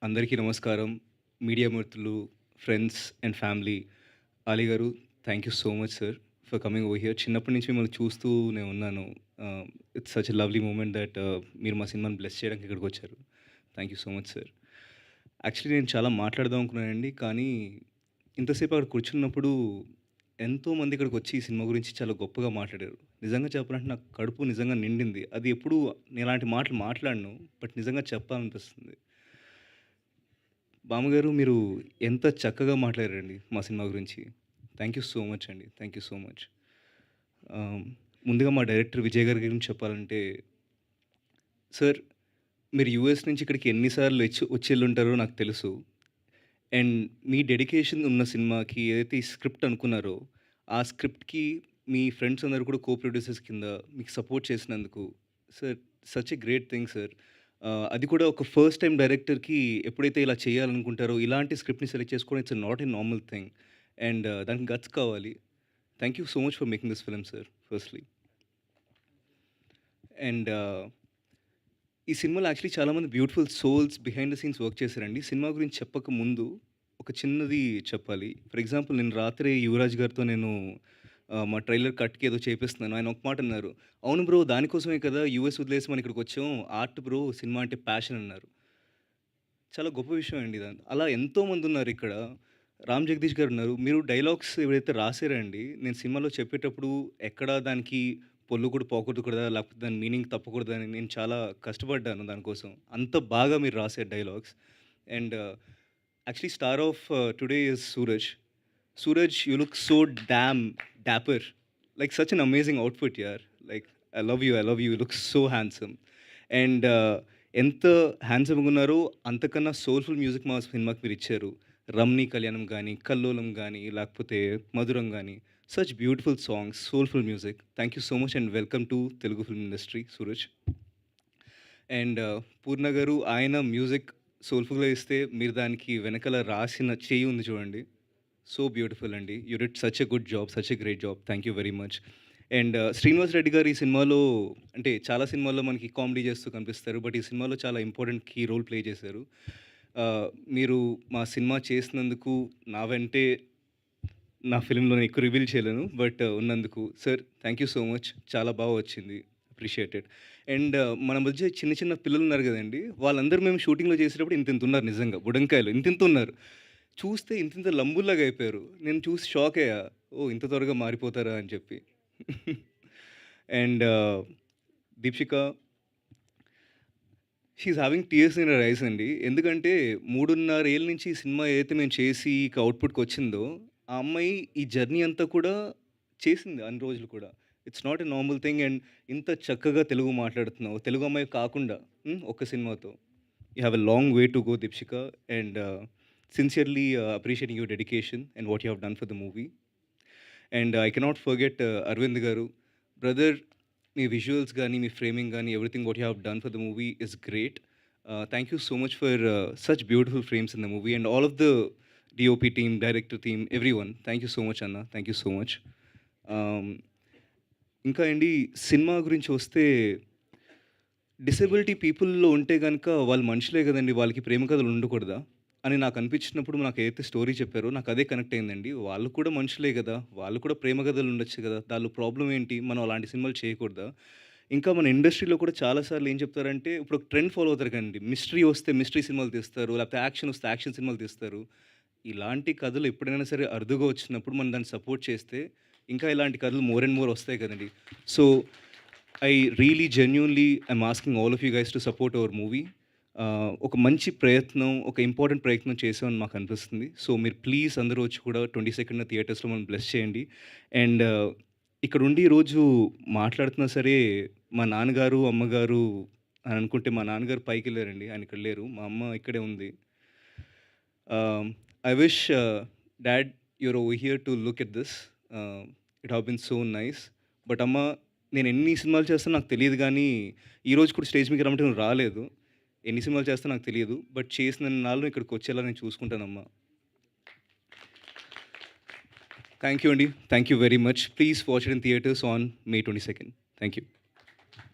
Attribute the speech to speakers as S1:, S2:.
S1: అందరికీ నమస్కారం. మీడియా మిత్రులు, ఫ్రెండ్స్ అండ్ ఫ్యామిలీ. అలీ గారు, thank you so much sir for coming over here. చిన్నప్పటి నుంచి మిమ్మల్ని చూస్తూనే ఉన్నాను. It's such a lovely moment that మీరు మా సినిమాని బ్లెస్ చేయడానికి ఇక్కడికొచ్చారు. Thank you so much sir. Actually నేను చాలా మాట్లాడదాం అనుకున్నానండి. కానీ ఇంతసేపు అక్కడ కూర్చున్నప్పుడు ఎంతోమంది ఇక్కడికొచ్చి ఈ సినిమా గురించి చాలా గొప్పగా మాట్లాడారు. నిజంగా చెప్పాలంటే నాకు కడుపు నిజంగా నిండింది. అది ఎప్పుడూ నేను ఇలాంటి మాటలు మాట్లాడను. బట్ నిజంగా చెప్పాలనిపిస్తుంది. బామ్మగారు, మీరు ఎంత చక్కగా మాట్లాడారండి మా సినిమా గురించి. థ్యాంక్ యూ సో మచ్ అండి. Thank you so much. ఆహ్, ముందుగా మా డైరెక్టర్ విజయ్ గారి గురించి చెప్పాలంటే, సార్, మీరు యూఎస్ నుంచి ఇక్కడికి ఎన్ని సార్లు వచ్చెళ్ళుంటారో నాకు తెలుసు. అండ్ మీ డెడికేషన్ ఉన్న సినిమాకి ఏదైతే ఈ స్క్రిప్ట్ అనుకున్నారో, ఆ స్క్రిప్ట్‌కి మీ ఫ్రెండ్స్ అందరూ కూడా కో ప్రొడ్యూసర్స్ కింద మీకు సపోర్ట్ చేసినందుకు, sir, such a great thing sir. అది కూడా ఒక ఫస్ట్ టైమ్ డైరెక్టర్‌కి ఎప్పుడైతే ఇలా చేయాలనుకుంటారో, ఇలాంటి స్క్రిప్ట్‌ని సెలెక్ట్ చేసుకోవడం it's not a normal thing. And దానికి గట్స్ కావాలి. Thank you so much for making this film sir firstly. And ఈ సినిమాలో యాక్చువల్లీ చాలామంది beautiful souls behind the scenes work చేశారండి. సినిమా గురించి చెప్పక ముందు ఒక చిన్నది చెప్పాలి. ఫర్ ఎగ్జాంపుల్, నేను రాత్రి యువరాజ్ గారితో నేను మా ట్రైలర్ కట్‌కి ఏదో చేపిస్తున్నాను. ఆయన ఒక మాట అన్నారు. "అవును బ్రో, దానికోసమే కదా యూఎస్ వదిలేసి మనం ఇక్కడికొచ్చాం. ఆర్ట్ బ్రో, సినిమా అంటే ప్యాషన్" అన్నారు. చాలా గొప్ప విషయం అండి ఇది. అలా ఎంతోమందున్నారిక్కడ. రామ్ జగదీష్ గారున్నారు. మీరు డైలాగ్స్ ఏవైతే రాసారండి, నేను సినిమాలో చెప్పేటప్పుడు ఎక్కడా దానికి పొల్లు కూడా పోగొట్టకూడదా, లేకపోతే దాని మీనింగ్ తప్పకూడదని నేను చాలా కష్టపడ్డాను దానికోసం. అంత బాగా మీరు రాసారు dialogues. And actually star of today is Suraj. Suraj, you look so damn dapper. Like such an amazing outfit యార్. Like I love you, I love you. You look so handsome. And ఎంత హ్యాండ్సమ్‌గా ఉన్నారో అంతకన్నా సోల్‌ఫుల్ మ్యూజిక్ మా సినిమాకి మీరిచ్చారు. 'రమ్నీ కళ్యాణం' గానీ, 'కల్లోలం' గానీ, లేకపోతే 'మధురం' గానీ, such beautiful songs, soulful music. Thank you so much and welcome to Telugu film industry Suraj. And Purna గారు, ఆయన మ్యూజిక్ సోల్‌ఫుల్‌గా ఇస్తే మీరు దానికి వెనకాల రాసిన చెయ్యి ఉంది చూడండి. సో బ్యూటిఫుల్ అండి. You did such a good job, such a great job. Thank you very much. And Srinivas Reddy గారు ఈ సినిమాలో, అంటే చాలా సినిమాల్లో మనకి కామెడీ చేస్తూ కనిపిస్తారు. బట్ ఈ సినిమాలో చాలా ఇంపార్టెంట్ కీ రోల్ ప్లే చేశారు. మీరు మా సినిమా చేసినందుకు నా వెంటే నా ఫిల్మ్‌లో నేను ఎక్కువ రివీల్ చేయలేను. బట్ ఉన్నందుకు sir, thank you so much. చాలా బాగా వచ్చింది. అప్రిషియేటెడ్. అండ్ మన మధ్య చిన్న చిన్న పిల్లలున్నారు గదండీ! వాళ్ళందరూ మేము షూటింగ్‌లో చేసేటప్పుడు ఇంతింతున్నారు నిజంగా. బుడంకాయలు ఇంతింతున్నారు. చూస్తే ఇంతింత లంబుల్లాగా అయిపోయారు. నేను చూసి షాక్ అయ్యా. ఓహ్! ఇంత త్వరగా మారిపోతారా అని చెప్పి. And Deekshika, she is having tears in her ice అండి. ఎందుకంటే 3.5 ఏళ్ల నుంచి ఈ సినిమా ఏదైతే మేము చేసి ఇక అవుట్‌పుట్‌కొచ్చిందో, ఆ అమ్మాయి ఈ జర్నీ అంతా కూడా చేసింది అన్ని రోజులు కూడా. It's not a normal thing. And ఇంత చక్కగా తెలుగు మాట్లాడుతున్నావు. తెలుగు అమ్మాయి కాకుండా ఒక్క సినిమాతో. You have a long way to go Dikshika. And sincerely appreciating your dedication and what you have done for the movie. And I cannot forget Aravind garu. Brother, మీ visuals గానీ, మీ ఫ్రేమింగ్ గానీ, everything what you have done for the movie is great. Thank you so much for such beautiful frames in the movie and all of the DOP team, director team, everyone. Thank you so much అన్న. Thank you so much. ఇంకా అండి, cinema గురించి వస్తే, disability పీపుల్‌లో ఉంటే గనక వాళ్ళు మనుషులే గదండీ! వాళ్ళకి ప్రేమ కథలు ఉండకూడదా? అని నాకు అనిపించినప్పుడు నాకు ఏదైతే స్టోరీ చెప్పారో నాకు అదే కనెక్ట్ అయిందండి. వాళ్ళు కూడా మనుషులే గదా! వాళ్ళు కూడా ప్రేమ కథలు ఉండొచ్చు గదా! దానిలో ప్రాబ్లమ్ ఏంటి? మనం అలాంటి సినిమాలు చేయకూడదా? ఇంకా మన ఇండస్ట్రీలో కూడా చాలా సార్లు ఏం చెప్తారంటే, ఇప్పుడు ఒక ట్రెండ్ ఫాలో అవుతారు కదండీ! మిస్టరీ వస్తే మిస్టరీ సినిమాలు తీస్తారు. లేకపోతే యాక్షన్ వస్తే యాక్షన్ సినిమాలు తీస్తారు. ఇలాంటి కథలు ఎప్పుడైనా సరే అరుదుగా వచ్చినప్పుడు మనం దాన్ని సపోర్ట్ చేస్తే, ఇంకా ఇలాంటి కథలు మోర్ అండ్ మోర్ వస్తాయి కదండీ! So, I really genuinely I'm asking all of you guys to support our movie. ఒక మంచి ప్రయత్నం, ఒక ఇంపార్టెంట్ ప్రయత్నం చేశామని మాకు అనిపిస్తుంది. సో, మీరు ప్లీజ్ అందరూ వచ్చి కూడా 22nd థియేటర్స్‌లో మనల్ని బ్లెస్ చేయండి. అండ్ ఇక్కడుండి ఈరోజు మాట్లాడుతున్నా సరే, మా నాన్నగారు, అమ్మగారు అని అనుకుంటే, మా నాన్నగారు పైకెళ్లారండి. ఆయన ఇక్కడ లేరు. మా అమ్మ ఇక్కడే ఉంది. I wish dad you're over here to look at this. It have been so nice. But అమ్మ, నేను ఎన్ని సినిమాలు చేస్తానో నాకు తెలీదు గానీ, ఈరోజు కూడా స్టేజ్ మీదకి రమ్మంటే నువ్వు రాలేదు. ఎన్ని సినిమాలు చేస్తానో నాకు తెలియదు. బట్ చేసినన్నాళ్ళు ఇక్కడికొచ్చేలా నేను చూసుకుంటానమ్మా. థ్యాంక్ యూ అండి. Thank you very much. Please watch it in theatres on May 22nd. Thank you.